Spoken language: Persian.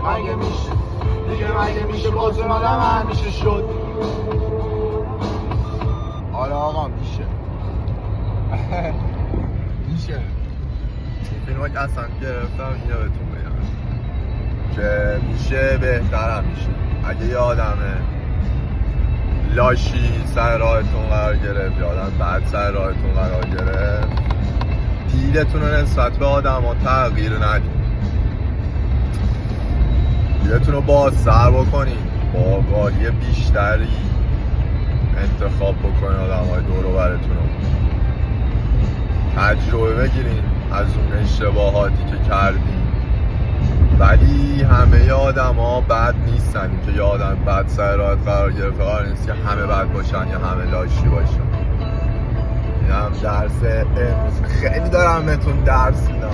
مگه میشه مگه میشه با تو آدم همیشه شد. آره آقا میشه. میشه. فیلمو که اصلا گرفتم اینو بهتون بگم که میشه بهتر هم میشه. اگه یه آدمه لاشی سر راهتون قرار گرفت یا آدم بد سر راهتون قرار گرفت، دیدتون رو نسبت به آدم ها تغییر ندید. دیدتون رو بازتر بکنید، با آگاهی بیشتری انتخاب بکنید آدم های دور و برتون رو، تجربه بگیرین از اون اشتباهاتی که کردین. ولی همه آدم ها بد نیستن. که یه آدم بد سر راهت قرار گرفت قرار نیست که همه بد باشن یا همه لاشی باشن. این هم درس امروز. خیلی دارم بهتون درس میدم.